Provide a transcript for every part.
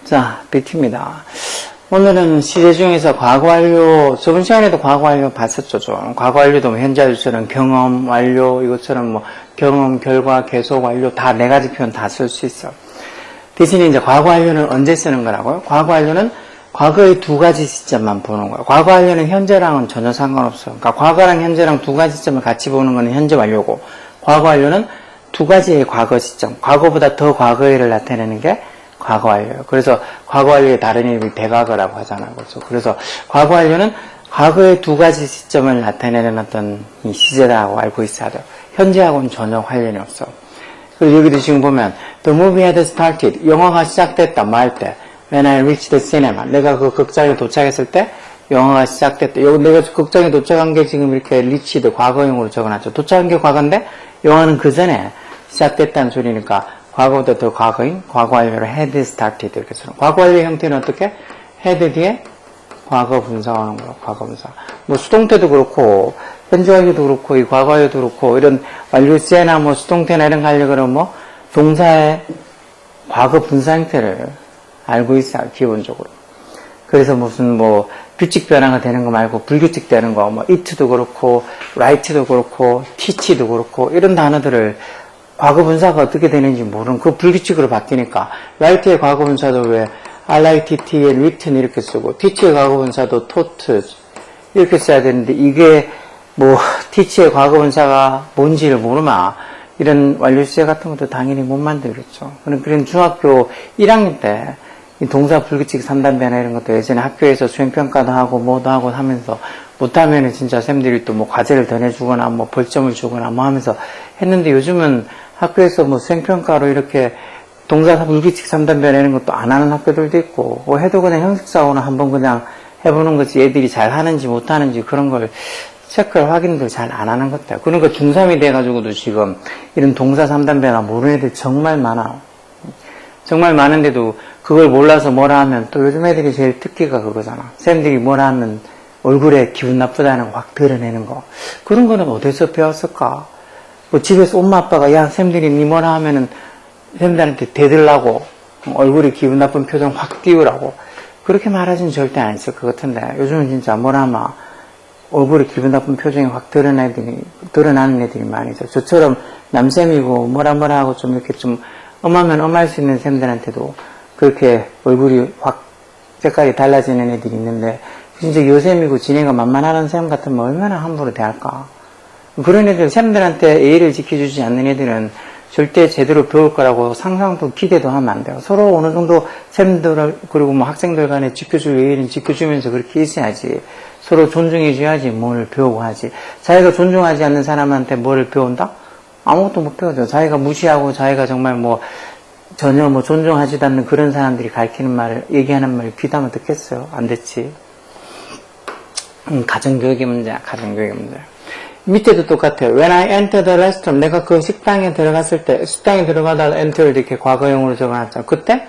자, BT입니다. 오늘은 시제 중에서 과거 완료, 저번 시간에도 과거 완료 봤었죠, 좀. 과거 완료도 뭐 현재 완료처럼 경험 완료, 이것처럼 뭐 경험, 결과, 계속 완료 다 네 가지 표현 다 쓸 수 있어. 대신에 이제 과거 완료는 언제 쓰는 거라고요? 과거 완료는 과거의 두 가지 시점만 보는 거예요. 과거 완료는 현재랑은 전혀 상관없어요. 그러니까 과거랑 현재랑 두 가지 시점을 같이 보는 거는 현재 완료고, 과거 완료는 두 가지의 과거 시점, 과거보다 더 과거를 나타내는 게 과거 완료예요. 그래서 과거 완료의 다른 이름이 대과거라고 하잖아요. 그래서 과거 완료는 과거의 두 가지 시점을 나타내는 어떤 이 시제라고 알고 있어야 돼요. 현재하고는 전혀 관련이 없어. 그리고 여기도 지금 보면 The movie had started. 영화가 시작됐다. 뭐 할 때 When I reached the cinema. 내가 그 극장에 도착했을 때 영화가 시작됐다. 여기 내가 극장에 도착한 게 지금 이렇게 reached 과거형으로 적어놨죠. 도착한 게 과거인데 영화는 그 전에 시작됐다는 소리니까 과거보다 더 과거인 과거 완료를 had started 이렇게 쓰는. 과거 완료 형태는 어떻게? had 뒤에 과거 분사가 오는 거야. 과거 분사. 뭐 수동태도 그렇고 현재 완료도 그렇고 이 과거 완료도 그렇고 이런 완료시제나 뭐 수동태나 이런 거 하려고 그러면 뭐 동사의 과거 분사 형태를 알고 있어요. 기본적으로. 그래서 무슨 뭐 규칙 변화가 되는 거 말고 불규칙 되는 거 뭐 eat도 그렇고 write도 그렇고 teach도 그렇고 이런 단어들을 과거 분사가 어떻게 되는지 모르는 그 불규칙으로 바뀌니까 write의 과거 분사도 왜 RITT의 written 이렇게 쓰고 teach의 과거 분사도 taught 이렇게 써야 되는데 이게 뭐 teach의 과거 분사가 뭔지를 모르면 이런 완료시제 같은 것도 당연히 못 만들겠죠. 그런 중학교 1학년 때 이 동사 불규칙 3단 변화 이런 것도 예전에 학교에서 수행평가도 하고 뭐도 하고 하면서 못하면은 진짜 쌤들이 또 뭐 과제를 더 내주거나 뭐 벌점을 주거나 뭐 하면서 했는데 요즘은 학교에서 뭐 수행평가로 이렇게 동사 불규칙 3단 변화 이런 것도 안 하는 학교들도 있고 뭐 해도 그냥 형식사고나 한번 그냥 해보는 거지 애들이 잘 하는지 못하는지 그런 걸 체크를 확인도 잘 안 하는 것 같아요. 그러니까 중3이 돼가지고도 지금 이런 동사 3단 변화 모르는 애들 정말 많아. 정말 많은데도 그걸 몰라서 뭐라 하면 또 요즘 애들이 제일 특기가 그거잖아. 쌤들이 뭐라 하면 얼굴에 기분 나쁘다는 거 확 드러내는 거. 그런 거는 어디서 배웠을까? 뭐 집에서 엄마 아빠가 야 쌤들이 니 뭐라 하면은 쌤들한테 대들라고 얼굴에 기분 나쁜 표정 확 띄우라고 그렇게 말하진 절대 안 했을 것 같은데 요즘은 진짜 뭐라 하면 얼굴에 기분 나쁜 표정이 확 드러나는 애들이 많이 있어요. 저처럼 남쌤이고 뭐라 하고 좀 이렇게 좀 엄하면 엄할 수 있는 쌤들한테도 그렇게 얼굴이 확 색깔이 달라지는 애들이 있는데 진짜 요쌤이고 지네가 만만하는 쌤 같으면 얼마나 함부로 대할까. 그런 애들 쌤들한테 예의를 지켜주지 않는 애들은 절대 제대로 배울 거라고 상상도 기대도 하면 안 돼요. 서로 어느 정도 쌤들 그리고 뭐 학생들 간에 지켜줄 예의는 지켜주면서 그렇게 있어야지. 서로 존중해줘야지 뭘 배우고 하지. 자기가 존중하지 않는 사람한테 뭘 배운다? 아무것도 못 배우죠. 자기가 무시하고 자기가 정말 뭐 전혀 뭐 존중하지도 않는 그런 사람들이 가르치는 말을 얘기하는 말을 귀담아 듣겠어요? 안 듣지. 가정교육의 문제야. 가정교육의 문제. 밑에도 똑같아요. When I entered the restaurant, 내가 그 식당에 들어갔을 때, 식당에 들어가다 entered 이렇게 과거형으로 적어놨잖아. 그때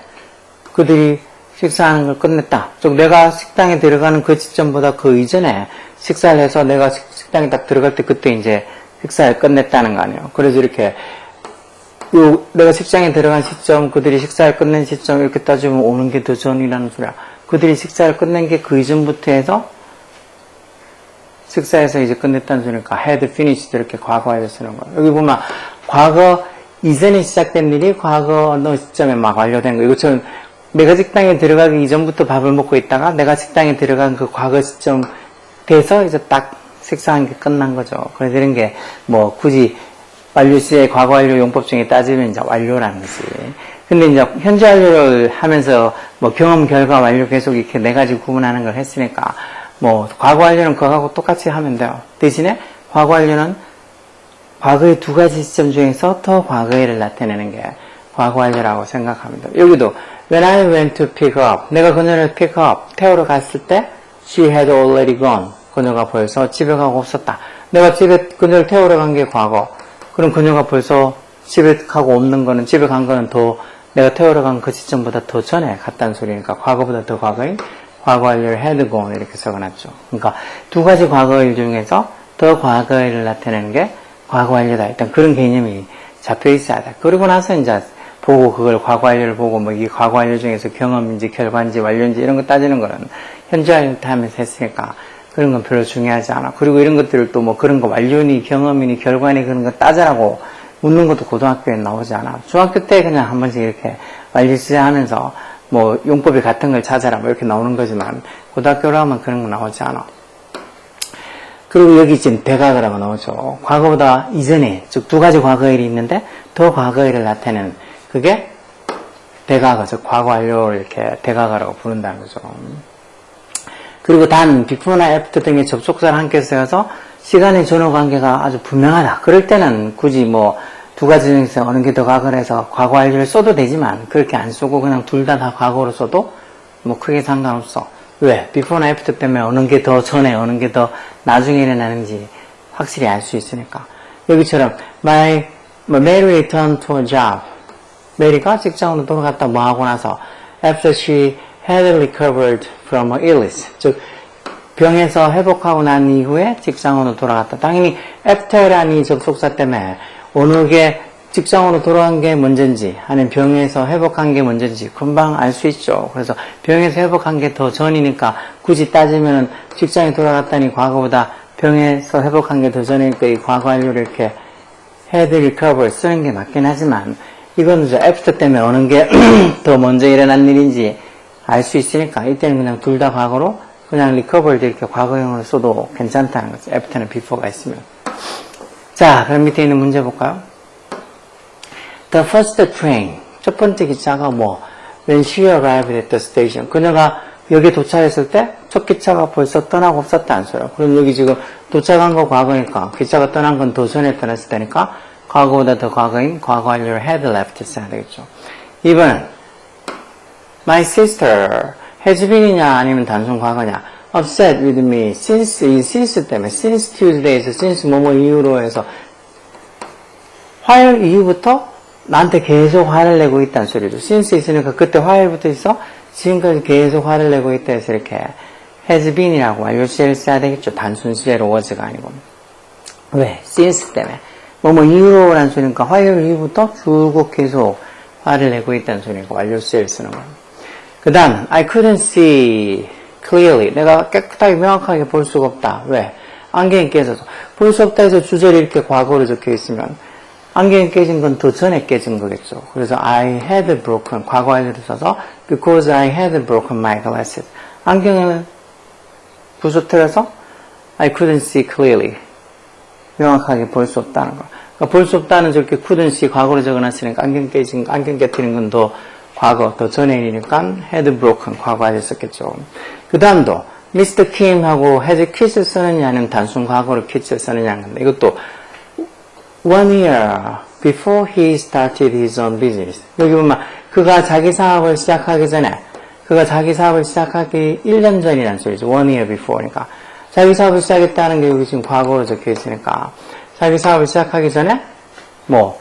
그들이 식사하는 걸 끝냈다. 즉 내가 식당에 들어가는 그 시점보다 그 이전에 식사를 해서 내가 식당에 딱 들어갈 때 그때 이제 식사를 끝냈다는 거 아니에요. 그래서 이렇게 내가 식당에 들어간 시점, 그들이 식사를 끝낸 시점 이렇게 따지면 오는 게 더 전이라는 소리야. 그들이 식사를 끝낸 게 그 이전부터 해서 식사해서 이제 끝냈다는 소리니까 had finished 이렇게 과거에 쓰는 거예요. 여기 보면 과거 이전에 시작된 일이 과거 어느 시점에 막 완료된 거. 이것처럼 내가 식당에 들어가기 이전부터 밥을 먹고 있다가 내가 식당에 들어간 그 과거 시점 돼서 이제 딱 식사한 게 끝난 거죠. 그래서 이런 게 뭐 굳이 완료시의 과거 완료 용법 중에 따지면 이제 완료라는 거지. 근데 이제 현재 완료를 하면서 뭐 경험, 결과, 완료 계속 이렇게 네 가지 구분하는 걸 했으니까 뭐 과거 완료는 그거하고 똑같이 하면 돼요. 대신에 과거 완료는 과거의 두 가지 시점 중에서 더 과거를 나타내는 게 과거 완료라고 생각합니다. 여기도 When I went to pick up, 내가 그녀를 pick up, 태우러 갔을 때 she had already gone. 그녀가 벌써 집에 가고 없었다. 내가 집에 그녀를 태우러 간 게 과거. 그럼 그녀가 벌써 집에 가고 없는 거는, 집에 간 거는 더 내가 태우러 간 그 시점보다 더 전에 갔다는 소리니까 과거보다 더 과거인 과거 완료를 had gone 이렇게 적어놨죠. 그러니까 두 가지 과거일 중에서 더 과거를 나타내는 게 과거 완료다. 일단 그런 개념이 잡혀 있어야 돼. 그러고 나서 이제 보고 그걸 과거 완료를 보고 뭐 이 과거 완료 중에서 경험인지 결과인지 완료인지 이런 거 따지는 거는 현재 완료 타임에서 했으니까 그런 건 별로 중요하지 않아. 그리고 이런 것들을 또 뭐 그런 거 완료니 경험이니 결과니 그런 거 따져라고 묻는 것도 고등학교에 나오지 않아. 중학교 때 그냥 한 번씩 이렇게 완료시작 하면서 뭐 용법이 같은 걸 찾아라 뭐 이렇게 나오는 거지만 고등학교로 하면 그런 거 나오지 않아. 그리고 여기 지금 대과거라고 나오죠. 과거보다 이전에, 즉 두 가지 과거일이 있는데 더 과거일을 나타내는 그게 대과거, 즉 과거 완료를 이렇게 대과거라고 부른다는 거죠. 그리고 단, before나 after 등의 접속사를 함께 쓰여서 시간의 전후 관계가 아주 분명하다. 그럴 때는 굳이 뭐 두 가지 중에서 어느 게 더 과거라서 과거 완료를 써도 되지만 그렇게 안 쓰고 그냥 둘 다 과거로 써도 뭐 크게 상관없어. 왜? before나 after 때문에 어느 게 더 전에 어느 게 더 나중에 일어나는지 확실히 알 수 있으니까. 여기처럼 Mary returned to a job. 메리가 직장으로 돌아갔다 뭐 하고 나서 after she had recovered from her illness. 즉 병에서 회복하고 난 이후에 직장으로 돌아갔다. 당연히 after라는 이 접속사 때문에 어느 게 직장으로 돌아간 게 먼저인지 아니면 병에서 회복한 게 먼저인지 금방 알 수 있죠. 그래서 병에서 회복한 게 더 전이니까 굳이 따지면 직장에 돌아갔다니 과거보다 병에서 회복한 게 더 전이니까 이 과거 완료를 이렇게 had recovered 쓰는 게 맞긴 하지만 이건 이제 after 때문에 어느 게 더 먼저 일어난 일인지 알 수 있으니까 이때는 그냥 둘 다 과거로 그냥 recovered 이렇게 과거형으로 써도 괜찮다는 거죠. after는 before가 있으면. 자, 그럼 밑에 있는 문제 볼까요? The first train. 첫 번째 기차가 뭐, when she arrived at the station. 그녀가 여기에 도착했을 때 첫 기차가 벌써 떠나고 없었다 안 써요. 그럼 여기 지금 도착한 거 과거니까 기차가 떠난 건 더 전에 떠났을 때니까 과거보다 더 과거인 과거 완료를 had left 써야 되겠죠. 2번. My sister has been이냐 아니면 단순 과거냐. upset with me since 이 since 때문에 since Tuesday에서 since 뭐뭐 이후로 해서 화요일 이후부터 나한테 계속 화를 내고 있다는 소리죠. since 있으니까 그때 화요일부터 있어 지금까지 계속 화를 내고 있다 해서 이렇게 has been이라고 완료시제를 써야 되겠죠. 단순 시제로 was가 아니고. 왜? since 때문에 뭐뭐 이후로라는 소리니까 화요일 이후부터 줄곧 계속 화를 내고 있다는 소리니까 완료시제를 쓰는 거예요. 그 다음 I couldn't see clearly. 내가 깨끗하게 명확하게 볼 수가 없다. 왜? 안경이 깨져서. 볼 수 없다 해서 주절이 이렇게 과거로 적혀 있으면 안경이 깨진 건 더 전에 깨진 거겠죠. 그래서 I had broken 과거 완료를 써서 because I had broken my glasses. 안경을 부서뜨려서 I couldn't see clearly. 명확하게 볼 수 없다는 거. 그러니까 볼 수 없다는 저렇게 couldn't see 과거로 적어놨으니까 안경 깨뜨리는 건 더 과거, 더 전의 일이니까 had broken 과거 완료 썼겠죠. 그 다음도 Mr. Kim하고 has quit을 쓰느냐는 단순 과거로 quit을 쓰느냐는 건데 이것도 1 year before he started his own business. 여기 보면 그가 자기 사업을 시작하기 전에 그가 자기 사업을 시작하기 1년 전이라는 소리죠. 1 year before니까 자기 사업을 시작했다는 게 여기 지금 과거로 적혀 있으니까 자기 사업을 시작하기 전에 뭐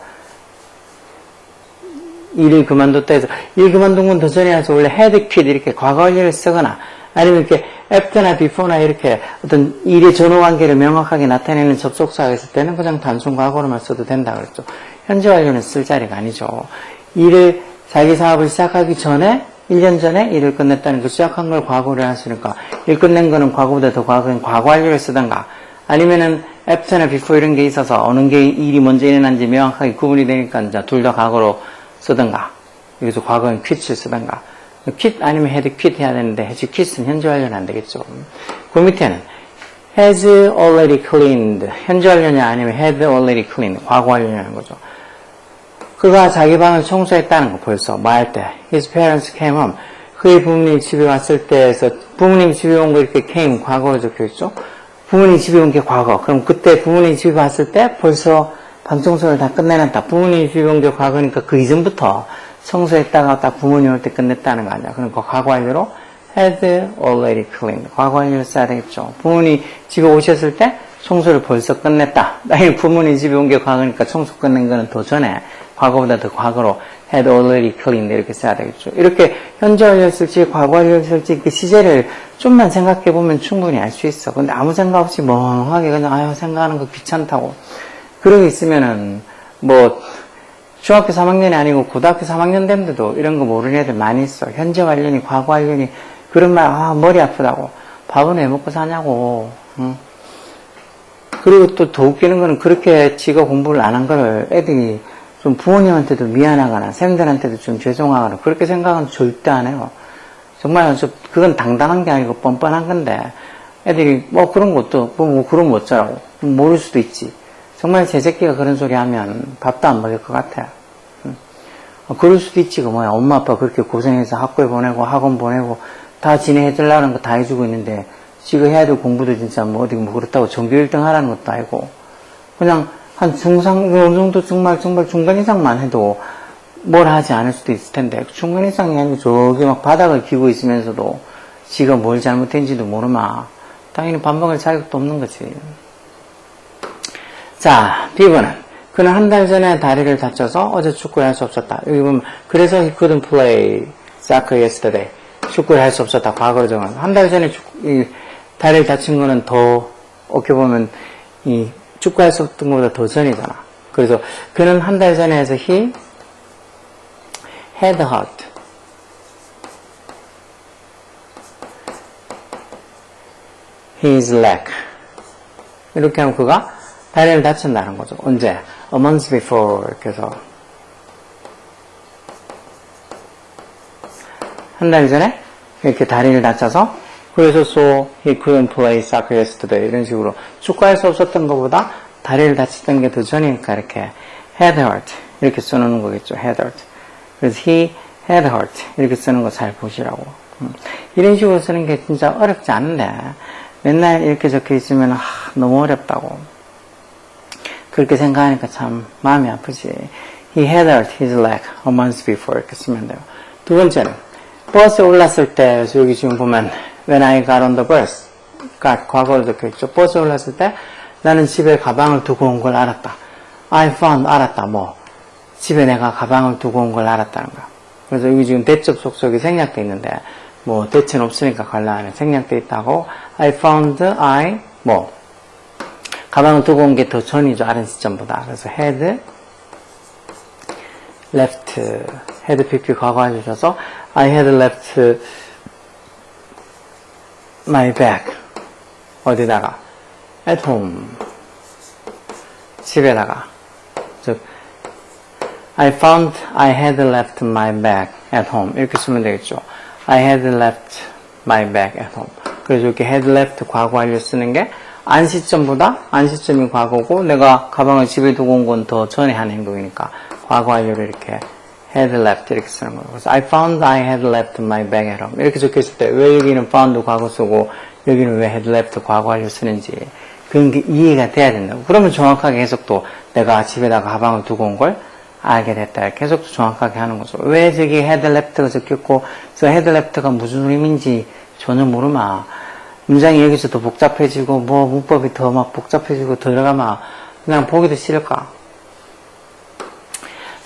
일을 그만뒀다 해서 일 그만둔 건 더 전에 해서 원래 had quit 이렇게 과거 완료를 쓰거나 아니면 이렇게 after나 before나 이렇게 어떤 일의 전후 관계를 명확하게 나타내는 접속사가 있을 때는 그냥 단순 과거로만 써도 된다 그랬죠. 현재 완료는 쓸 자리가 아니죠. 일을 자기 사업을 시작하기 전에 1년 전에 일을 끝냈다는 그 시작한 걸 과거로 했으니까 일 끝낸 거는 과거보다 더 과거인 과거 완료를 쓰던가 아니면은 after나 before 이런 게 있어서 어느 게 일이 먼저 일어난지 명확하게 구분이 되니까 이제 둘 다 과거로 쓰던가 여기서 과거는 quit을 쓰던가 quit 아니면 had quit 해야 되는데 has quit은 현재 완료는 안 되겠죠. 그 밑에는 has already cleaned 현재 완료냐 아니면 had already cleaned 과거 완료냐는 거죠. 그가 자기 방을 청소했다는 거 벌써 말할 때 his parents came home 그의 부모님이 집에 왔을 때에서 부모님이 집에 온 거 이렇게 came 과거로 적혀있죠. 부모님이 집에 온 게 과거. 그럼 그때 부모님이 집에 왔을 때 벌써 방 청소를 다 끝내놨다. 부모님이 집에 온 게 과거니까 그 이전부터 청소했다가 딱 부모님 올 때 끝냈다는 거 아니야. 그러니까 과거 완료로 had already cleaned. 과거 완료를 써야 되겠죠. 부모님이 집에 오셨을 때 청소를 벌써 끝냈다. 아니 부모님 집에 온 게 과거니까 청소 끝낸 거는 더 전에 과거보다 더 과거로 had already cleaned 이렇게 써야 되겠죠. 이렇게 현재 완료를 쓸지 과거 완료를 쓸지 그 시제를 좀만 생각해 보면 충분히 알 수 있어. 근데 아무 생각 없이 멍하게 그냥 생각하는 거 귀찮다고 그러고 있으면은 뭐 중학교 3학년이 아니고 고등학교 3학년 됐는데도 이런 거 모르는 애들 많이 있어. 현재 완료니 과거 완료니 그런 말, 머리 아프다고. 밥은 왜 먹고 사냐고. 응? 그리고 또 더 웃기는 거는 그렇게 지가 공부를 안 한 거를 애들이 좀 부모님한테도 미안하거나 쌤들한테도 좀 죄송하거나 그렇게 생각은 절대 안 해요. 정말 그건 당당한 게 아니고 뻔뻔한 건데 애들이 뭐 그런 것도 뭐 그런 거 어쩌라고 모를 수도 있지. 정말 제 새끼가 그런 소리 하면 밥도 안 먹을 것 같아요. 그럴 수도 있지. 그 뭐야 엄마 아빠 그렇게 고생해서 학교에 보내고 학원 보내고 다 지네 해주려는 거 다 해주고 있는데 지가 해야 될 공부도 진짜 뭐 어디 뭐 그렇다고 전교 1등 하라는 것도 아니고 그냥 한 중상 어느 정도 정말 중간 이상만 해도 뭘 하지 않을 수도 있을 텐데 중간 이상이 아니고 저기 막 바닥을 기고 있으면서도 지가 뭘 잘못했는지도 모르마 당연히 밥 먹을 자격도 없는 거지. 자, B번은 그는 한 달 전에 다리를 다쳐서 어제 축구를 할 수 없었다. 여기 보면 그래서 he couldn't play soccer yesterday. 축구를 할 수 없었다. 과거로 정한. 한 달 전에 다리를 다친 거는 더 어떻게 보면 이 축구할 수 없던 것보다 더 전이잖아. 그래서 그는 한 달 전에 해서 he had hurt his leg. 이렇게 하면 그가 다리를 다친다는 거죠. 언제? A month before. 이렇게 해서 한 달 전에 이렇게 다리를 다쳐서 그래서 so he couldn't play soccer yesterday 이런 식으로 축구할 수 없었던 것보다 다리를 다쳤던 게 더 전이니까 이렇게 had hurt 이렇게 써놓는 거겠죠. had hurt. 그래서 he had hurt 이렇게 쓰는 거 잘 보시라고. 이런 식으로 쓰는 게 진짜 어렵지 않은데 맨날 이렇게 적혀 있으면 너무 어렵다고 그렇게 생각하니까 참 마음이 아프지. He had hurt his leg a month before 이렇게 쓰면 돼요. 두 번째는 버스에 올랐을 때 여기 지금 보면 When I got on the bus 과거로 적혀있죠. 버스에 올랐을 때 나는 집에 가방을 두고 온 걸 알았다. I found 알았다 뭐 집에 내가 가방을 두고 온 걸 알았다는 거야. 그래서 여기 지금 대접 속속이 생략돼 있는데 뭐 대체는 없으니까 관라안에 생략돼 있다고 I found I 뭐 가방을 두고 온 게 더 전이죠. 다른 시점보다. 그래서 had left had PP 과거 해주셔서 I had left my bag 어디다가 at home 집에다가 즉 I found I had left my bag at home 이렇게 쓰면 되겠죠. I had left my bag at home. 그래서 이렇게 had left 과거 완료 쓰는 게 안 시점보다 안 시점이 과거고 내가 가방을 집에 두고 온 건 더 전에 한 행동이니까 과거 완료를 이렇게 had left 이렇게 쓰는 거예요. 그래서 I found I had left my bag at home 이렇게 적혀있을 때 왜 여기는 found 과거 쓰고 여기는 왜 had left 과거 완료 쓰는지 그런 게 이해가 돼야 된다고. 그러면 정확하게 해석도 내가 집에다가 가방을 두고 온 걸 알게 됐다. 이렇게 해석도 정확하게 하는 거죠. 왜 저기 had left가 적혔고 저 had left가 무슨 의미인지 전혀 모르마. 문장이 여기서 더 복잡해지고 뭐 문법이 더 막 복잡해지고 들어가마 그냥 보기도 싫을까.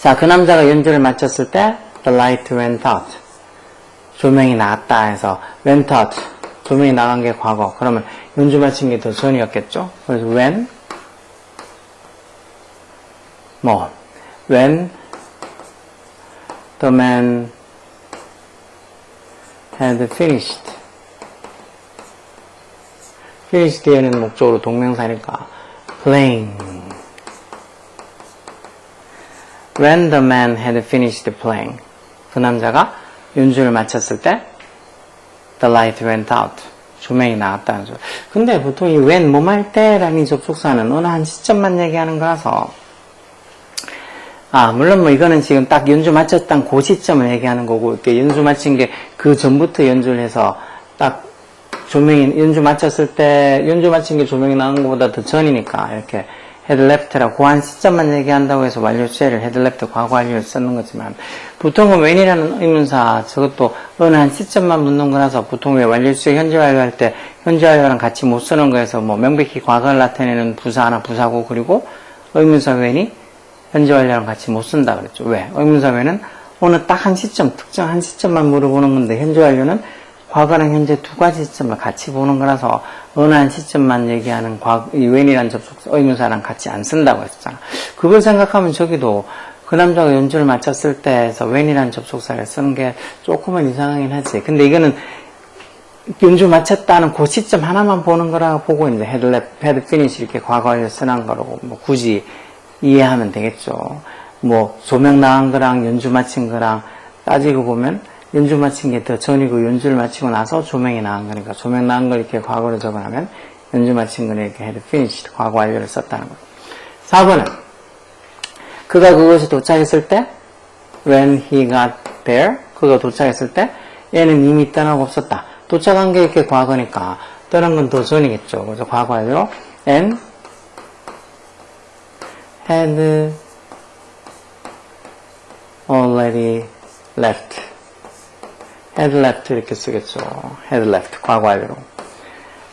자, 그 남자가 연주를 마쳤을 때 the light went out 조명이 나갔다 해서 went out 조명이 나간 게 과거. 그러면 연주 마친 게 더 전이었겠죠. 그래서 when the man had finished finish 뒤에는 목적으로 동명사니까 playing when the man had finished playing 그 남자가 연주를 마쳤을 때 the light went out 조명이 나갔다는 소리. 근데 보통 이 when 뭐할 때라는 이 접속사는 어느 한 시점만 얘기하는 거라서 물론 뭐 이거는 지금 딱 연주 마쳤던 그 시점을 얘기하는 거고 이렇게 연주 마친 게 그 전부터 연주를 해서 딱 조명이 연주 마쳤을 때 연주 마친 게 조명이 나온 것보다 더 전이니까 이렇게 had left라고 그 한 시점만 얘기한다고 해서 완료체를 had left 과거 완료를 쓰는 거지만 보통은 when이라는 의문사 저것도 어느 한 시점만 묻는 거라서 보통 왜 완료체 현재 완료할 때 현재 완료랑 같이 못 쓰는 거에서 뭐 명백히 과거를 나타내는 부사 하나 부사고 그리고 의문사 when이 현재 완료랑 같이 못 쓴다 그랬죠. 왜? 의문사 when은 어느 딱 한 시점 특정 한 시점만 물어보는 건데 현재 완료는 과거랑 현재 두 가지 시점을 같이 보는 거라서 어느 한 시점만 얘기하는 이 when이라는 접속사 의문사랑 같이 안 쓴다고 했잖아. 그걸 생각하면 저기도 그 남자가 연주를 마쳤을 때에서 when이라는 접속사를 쓰는 게 조금은 이상하긴 하지. 근데 이거는 연주 마쳤다는 그 시점 하나만 보는 거라 보고 이제 had finished 이렇게 과거 완료 쓰는 거라고 뭐 굳이 이해하면 되겠죠. 뭐 조명 나간 거랑 연주 마친 거랑 따지고 보면 연주 마친 게 더 전이고 연주를 마치고 나서 조명이 나간 거니까 조명 나간 걸 이렇게 과거로 적어놓으면 연주 마친 거는 이렇게 had finished 과거 완료를 썼다는 거죠. 4번은 그가 그곳에 도착했을 때 when he got there 그가 도착했을 때 얘는 이미 떠나고 없었다. 도착한 게 이렇게 과거니까 떠난 건 더 전이겠죠. 그래서 과거 완료 and had already left. had left 이렇게 쓰겠죠. had left 과거 완료로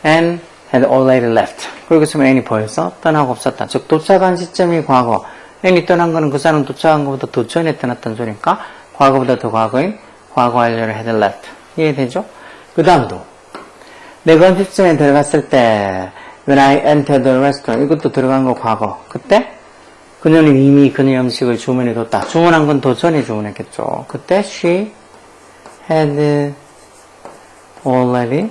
and had already left. 그렇게 쓰면 n이 벌써 떠나고 없었다. 즉 도착한 시점이 과거 n이 떠난 거는 그 사람 도착한 것보다 더 전에 떠났다는 소리니까 과거보다 더 과거인 과거 완료를 had left. 이해되죠? 그 다음도 내가 음식점에 들어갔을 때 when I entered the restaurant 이것도 들어간 거 과거 그때 그녀는 이미 그녀의 음식을 주문해뒀다. 주문한 건 더 전에 주문했겠죠. 그때 she had already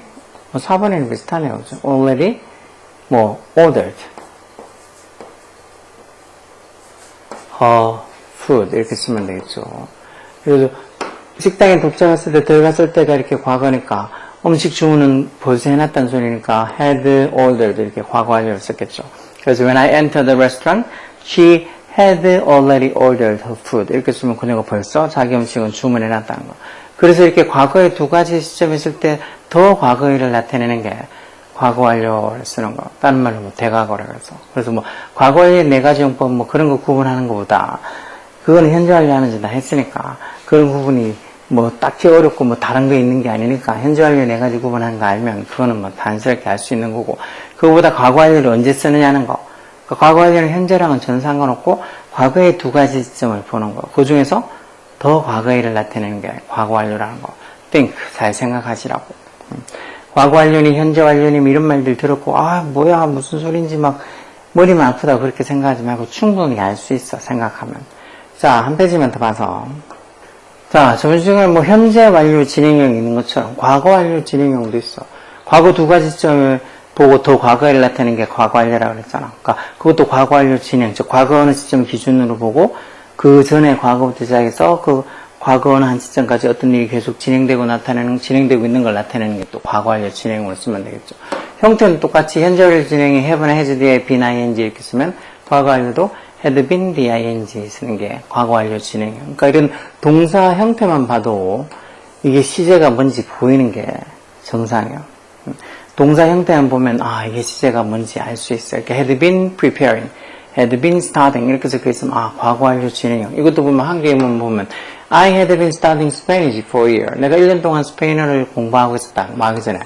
4번에는 비슷하네요. 그죠? already ordered her food 이렇게 쓰면 되겠죠. 그래서 식당에 도착했을 때 들어갔을 때가 이렇게 과거니까 음식 주문은 벌써 해놨다는 소리니까 had ordered 이렇게 과거 완료를 썼겠죠. 그래서 when I entered the restaurant she had already ordered her food 이렇게 쓰면 그녀가 벌써 자기 음식은 주문해놨다는 거. 그래서 이렇게 과거의 두 가지 시점이 있을 때 더 과거의를 나타내는 게 과거 완료를 쓰는 거. 다른 말로 대과거라 그래서. 그래서 과거의 네 가지 용법 그런 거 구분하는 것보다 그거는 현재 완료 하는지 다 했으니까 그런 부분이 딱히 어렵고 다른 거 있는 게 아니니까 현재 완료 네 가지 구분하는 거 알면 그거는 단순하게 알 수 있는 거고 그거보다 과거 완료를 언제 쓰느냐는 거. 과거 완료는 현재랑은 전 상관없고 과거의 두 가지 시점을 보는 거. 그 중에서 더 과거의를 나타내는 게 과거 완료라는 거. think 잘 생각하시라고. 과거 완료니 현재 완료니 이런 말들 들었고 뭐야 무슨 소린지 머리만 아프다 그렇게 생각하지 말고 충분히 알 수 있어 생각하면. 자, 한 페이지만 더 봐서. 자, 저번 시간에 현재 완료 진행형이 있는 것처럼 과거 완료 진행형도 있어. 과거 두 가지 시점을 보고 더 과거를 나타내는 게 과거 완료라고 그랬잖아. 그러니까 그것도 과거 완료 진행, 즉 과거 어느 시점 기준으로 보고 그 전에 과거부터 시작해서 그 과거 어느 한 시점까지 어떤 일이 계속 진행되고 있는 걸 나타내는 게 또 과거 완료 진행으로 쓰면 되겠죠. 형태는 똑같이 현재 완료 진행이 have나 has 뒤에 been ing 이렇게 쓰면 과거 완료도 had been bing 쓰는 게 과거 완료 진행이에요. 그러니까 이런 동사 형태만 봐도 이게 시제가 뭔지 보이는 게 정상이에요. 동사 형태만 보면 이게 시제가 뭔지 알 수 있어요. 이렇게 had been preparing, had been starting 이렇게 적혀 있으면 과거 완료 진행형. 이것도 보면 한국에만 보면 I had been studying Spanish for a year. 내가 1년 동안 스페인어를 공부하고 있었다. 하기 전에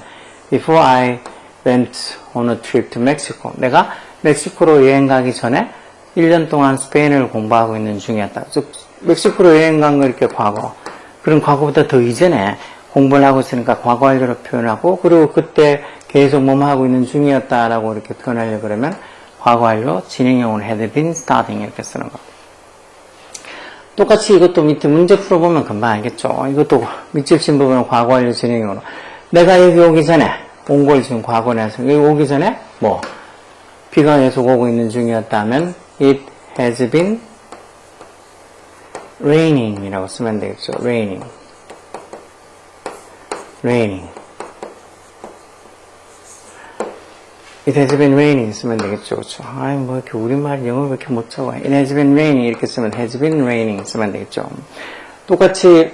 before I went on a trip to Mexico. 내가 멕시코로 여행 가기 전에 1년 동안 스페인어를 공부하고 있는 중이었다. 즉 멕시코로 여행 간 거 이렇게 과거. 그럼 과거보다 더 이전에 공부를 하고 있으니까 과거 완료로 표현하고 그리고 그때 계속 하고 있는 중이었다라고 이렇게 표현하려고 그러면 과거 완료 진행형으로 had been starting 이렇게 쓰는 거. 똑같이 이것도 밑에 문제 풀어보면 금방 알겠죠. 이것도 밑줄 친 부분은 과거 완료 진행형으로. 내가 여기 오기 전에 온 걸 지금 과거에 해서 여기 오기 전에 비가 계속 오고 있는 중이었다면 it has been raining 이라고 쓰면 되겠죠. raining. It has been raining 쓰면 되겠죠. 그렇죠? 이렇게 우리말 영어 왜 이렇게 못 적어. It has been raining 이렇게 쓰면 has been raining 쓰면 되겠죠. 똑같이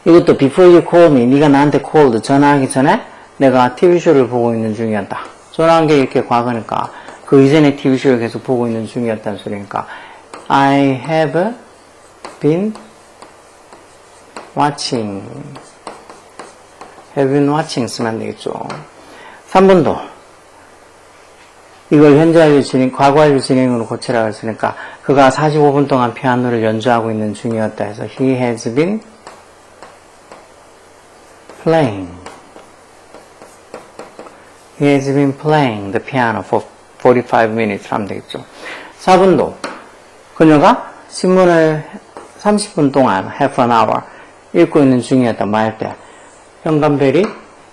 이것도 before you call me 네가 나한테 called 전화하기 전에 내가 TV쇼를 보고 있는 중이었다. 전화한 게 이렇게 과거니까 그 이전에 TV쇼를 계속 보고 있는 중이었다는 소리니까 I have been watching 쓰면 되겠죠. 3번도 이걸 현재 완료 진행, 과거 완료 진행으로 고치라고 했으니까 그가 45분 동안 피아노를 연주하고 있는 중이었다 해서 he has been playing the piano for 45 minutes 하면 되겠죠. 4번도 그녀가 신문을 30분 동안 half an hour 읽고 있는 중이었다 뭐 할 때 현관벨이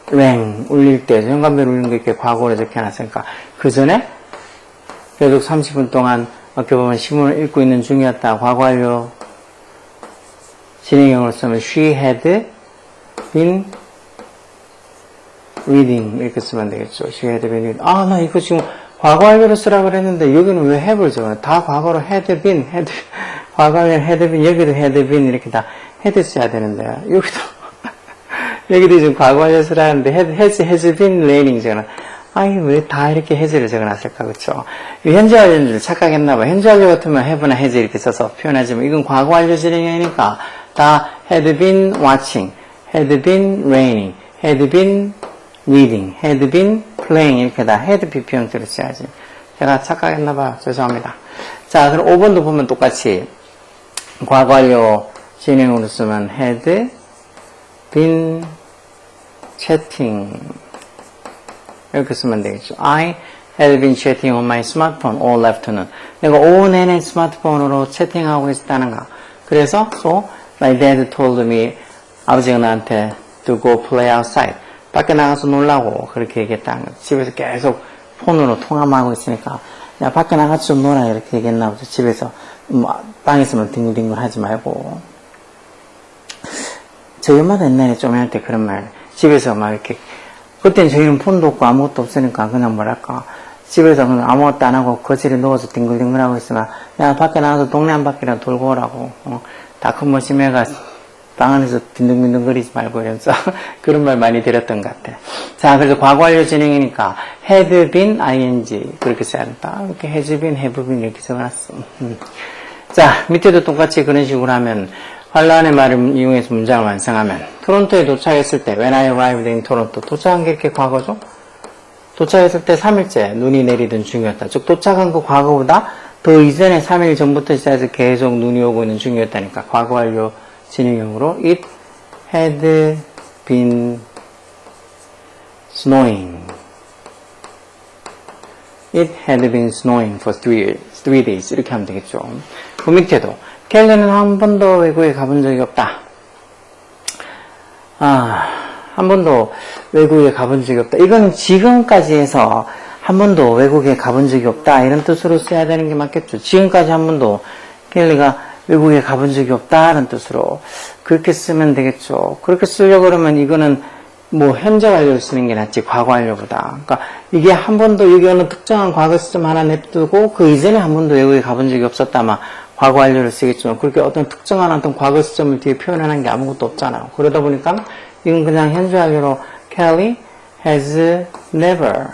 왱 울릴 때 현관벨 울리는 거 이렇게 과거로 적혀놨으니까 그 전에 계속 30분 동안 어떻게 보면 신문을 읽고 있는 중이었다. 과거 완료 진행형으로 쓰면 she had been reading 이렇게 쓰면 되겠죠. she had been reading. 아, 나 이거 지금 과거 완료로 쓰라고 그랬는데 여기는 왜 have를 적어요? 다 과거로 had been, 과거 완료 had been, 여기도 had been 이렇게 다 had 써야 되는데 여기도 지금 과거 완료 쓰라는데 has been raining 적어요. 아이, 왜 다 이렇게 has를 적어놨을까, 그쵸? 현재 완료를 착각했나봐. 현재 완료 같으면 have나 has 이렇게 써서 표현하지만, 이건 과거 완료 진행형이니까, 다 had been watching, had been raining, had been reading, had been playing, 이렇게 다 had 비표형태로 써야지. 제가 착각했나봐. 죄송합니다. 자, 그럼 5번도 보면 똑같이, 과거 완료 진행으로 쓰면, had been chatting, 이렇게 쓰면 되겠죠. I had been chatting on my smartphone all afternoon. 내가 오후 내내 스마트폰으로 채팅하고 있었다는 거. 그래서, so, my dad told me, 아버지가 나한테 to go play outside. 밖에 나가서 놀라고 그렇게 얘기했다는 거. 집에서 계속 폰으로 통화만 하고 있으니까, 야, 밖에 나가서 좀 놀아. 이렇게 얘기했나 보죠. 집에서, 빵있으면 뒹굴뒹굴 하지 말고. 저희 엄마도 옛날에 좀 할 때 그런 말, 집에서 막 이렇게, 그때는 저희는 폰도 없고 아무것도 없으니까 그냥 뭐랄까 집에서 그냥 아무것도 안 하고 거실에 누워서 뒹굴뒹굴 하고 있으면 야 밖에 나가서 동네 한 바퀴라도 돌고 오라고 다 큰 뭐 심해가 방 안에서 빈둥빈둥거리지 말고 이러면서 그런 말 많이 들었던 것 같아. 자, 그래서 과거 완료 진행이니까 had been ing 그렇게 써야 된다. 이렇게 has been, have been 이렇게 적어놨어. 자, 밑에도 똑같이 그런 식으로 하면 환란의 말을 이용해서 문장을 완성하면 토론토에 도착했을 때 when I arrived in Toronto 도착한 게 이렇게 과거죠? 도착했을 때 3일째 눈이 내리던 중이었다. 즉 도착한 그 과거보다 더 이전에 3일 전부터 시작해서 계속 눈이 오고 있는 중이었다니까 과거 완료 진행형으로 it had been snowing. It had been snowing for 3 days 이렇게 하면 되겠죠. 그 밑에도 켈리는 한 번도 외국에 가본 적이 없다. 한 번도 외국에 가본 적이 없다. 이건 지금까지 해서 한 번도 외국에 가본 적이 없다. 이런 뜻으로 써야 되는 게 맞겠죠. 지금까지 한 번도 켈리가 외국에 가본 적이 없다는 뜻으로 그렇게 쓰면 되겠죠. 그렇게 쓰려고 그러면 이거는 뭐 현재 완료를 쓰는 게 낫지 과거 완료보다. 그러니까 이게 한 번도 여기 어느 특정한 과거 시점 하나 냅두고 그 이전에 한 번도 외국에 가본 적이 없었다면 과거 완료를 쓰겠지만 그렇게 어떤 특정한 어떤 과거 시점을 뒤에 표현하는 게 아무것도 없잖아요. 그러다 보니까 이건 그냥 현재 완료로 Kelly has never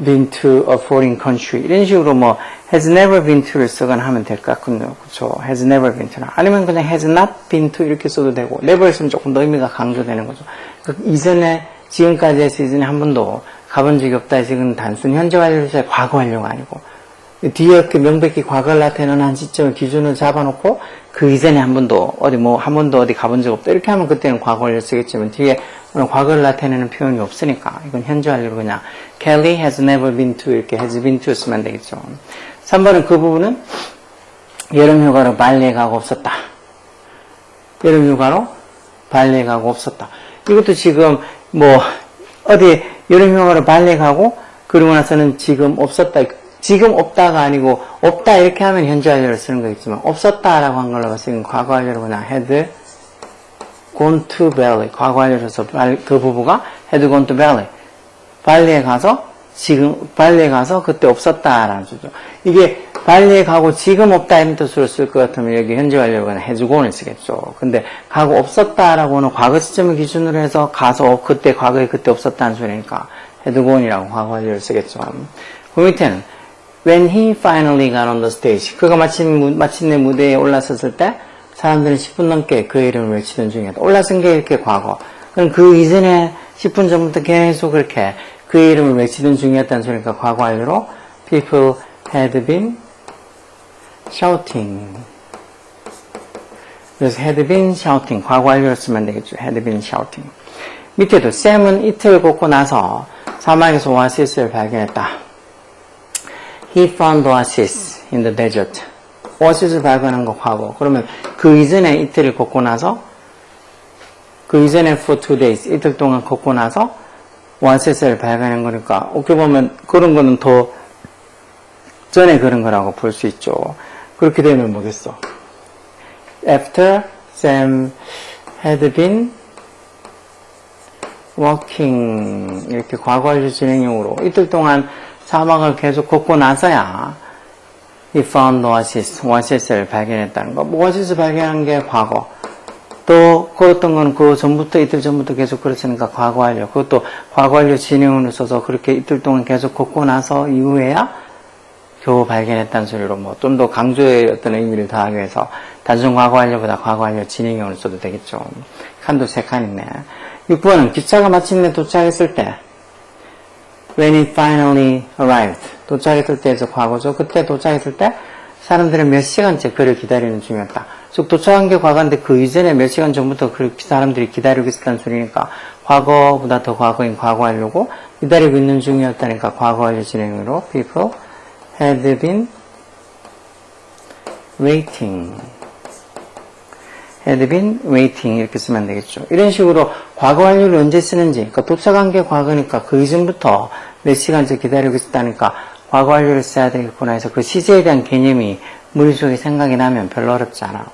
been to a foreign country 이런 식으로 뭐 has never been to를 쓰거나 하면 될 것 같군요. 그렇죠? has never been to 아니면 그냥 has not been to 이렇게 써도 되고 never 있으면 조금 더 의미가 강조되는 거죠. 그러니까 이전에 지금까지 해서 이전에 한 번도 가본 적이 없다. 지금 단순히 현재 완료를 써야 과거 완료가 아니고 뒤에 이렇게 명백히 과거를 나타내는 한 시점을 기준으로 잡아놓고 그 이전에 한 번도 한 번도 어디 가본 적 없다. 이렇게 하면 그때는 과거 완료를 쓰겠지만 뒤에 과거를 나타내는 표현이 없으니까 이건 현재 완료로 그냥 Kelly has never been to 이렇게 has been to 쓰면 되겠죠. 3번은 그 부분은 여름휴가로 발리에 가고 없었다. 여름휴가로 발리에 가고 없었다. 이것도 지금 뭐 어디 여름휴가로 발리에 가고 그러고 나서는 지금 없었다. 지금 없다가 아니고 없다 이렇게 하면 현재 완료를 쓰는 거겠지만 없었다라고 한 걸로 봤을 때 과거 완료로 그냥 had gone to Bali 과거 완료로서 그 부부가 had gone to Bali 발리에 가서 그때 없었다라는 뜻이죠. 이게 발리에 가고 지금 없다 이런 뜻으로 쓸 것 같으면 여기 현재 완료로 그냥 had gone을 쓰겠죠. 근데 가고 없었다라고는 과거 시점을 기준으로 해서 가서 그때 과거에 그때 없었다는 소리니까 had gone이라고 과거 완료를 쓰겠죠. 그 밑에는 when he finally got on the stage 그가 마침내 무대에 올라섰을 때 사람들은 10분 넘게 그의 이름을 외치던 중이었다. 올라선 게 이렇게 과거. 그럼 그 이전에 10분 전부터 계속 그렇게 그의 이름을 외치던 중이었다는 소리니까 과거 완료로 people had been shouting. 그래서 had been shouting. 과거 완료를 쓰면 되겠죠. had been shouting. 밑에도 샘은 이틀 걷고 나서 사막에서 오아시스를 발견했다. He found oasis in the desert. 오아시스를 발견한 거 과거. 그러면 그 이전에 이틀을 걷고 나서 그 이전에 for 2 days 이틀 동안 걷고 나서 오아시스를 발견한 거니까 어떻게 보면 그런 거는 더 전에 그런 거라고 볼 수 있죠. 그렇게 되면 뭐겠어? After Sam had been walking 이렇게 과거 완료 진행형으로 이틀 동안 사막을 계속 걷고 나서야 he found oasis, 오아시스를 발견했다는 거. 오아시스 발견한 게 과거. 또 걸었던 건 그 전부터 이틀 전부터 계속 걸었으니까 과거 완료. 그것도 과거 완료 진행으로 써서 그렇게 이틀 동안 계속 걷고 나서 이후에야 겨우 발견했다는 소리로 뭐 좀 더 강조의 어떤 의미를 더하기 위해서 단순 과거 완료보다 과거 완료 진행형을 써도 되겠죠. 칸도 3칸 있네. 6번은 기차가 마침내 도착했을 때 when it finally arrived 도착했을 때에서 과거죠. 그때 도착했을 때 사람들은 몇 시간째 그를 기다리는 중이었다. 즉 도착한 게 과거인데 그 이전에 몇 시간 전부터 그 사람들이 기다리고 있었다는 소리니까 과거보다 더 과거인 과거 완료고 기다리고 있는 중이었다니까 과거 완료 진행으로 people had been waiting 이렇게 쓰면 되겠죠. 이런 식으로 과거 완료를 언제 쓰는지, 그러니까 도착한 게 과거니까 그 이전부터 몇 시간째 기다리고 있었다니까 과거 완료를 써야 되겠구나 해서 그 시제에 대한 개념이 머릿속에 생각이 나면 별로 어렵지 않아.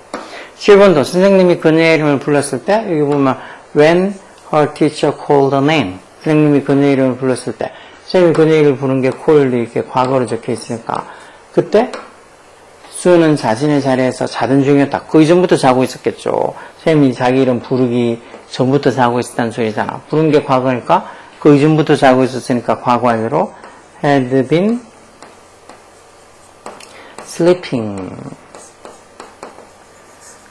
7번도 선생님이 그녀의 이름을 불렀을 때 여기 보면 when her teacher called her name 선생님이 그녀의 이름을 불렀을 때 선생님이 그녀의 이름을 부른 게 called 이렇게 과거로 적혀 있으니까 그때 수는 자신의 자리에서 자던 중이었다. 그 이전부터 자고 있었겠죠. 선생님이 자기 이름 부르기 전부터 자고 있었다는 소리잖아. 부른 게 과거니까 그 이전부터 자고 있었으니까 과거 완료로 had been sleeping.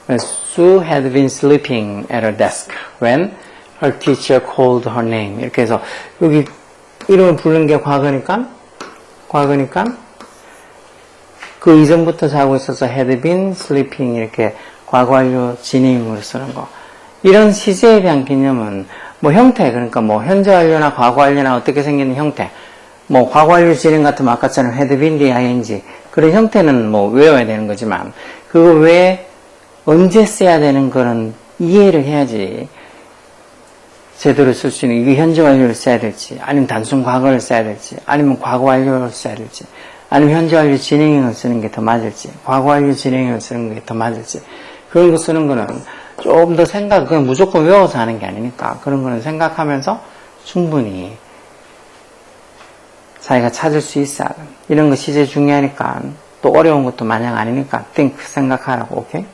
Sue had been sleeping at her desk when her teacher called her name. 이렇게 해서 여기 이름을 부른 게 과거니까 그 이전부터 자고 있어서 had been sleeping 이렇게 과거 완료 진행형으로 쓰는 거. 이런 시제에 대한 개념은 뭐 형태, 그러니까 뭐 현재 완료나 과거 완료나 어떻게 생기는 형태, 뭐 과거 완료 진행 같으면 아까처럼 had been the ing 그런 형태는 뭐 외워야 되는 거지만 그거 외에 언제 써야 되는 거는 이해를 해야지 제대로 쓸 수 있는 이게 현재 완료를 써야 될지 아니면 단순 과거를 써야 될지 아니면 과거 완료를 써야 될지 아니면 현재 완료 진행형을 쓰는 게 더 맞을지 과거 완료 진행형을 쓰는 게 더 맞을지 그런 거 쓰는 거는 조금 더 그냥 무조건 외워서 하는 게 아니니까 그런 거는 생각하면서 충분히 자기가 찾을 수 있어야 돼. 이런 거 시제 중요하니까 또 어려운 것도 마냥 아니니까 think 생각하라고. 오케이?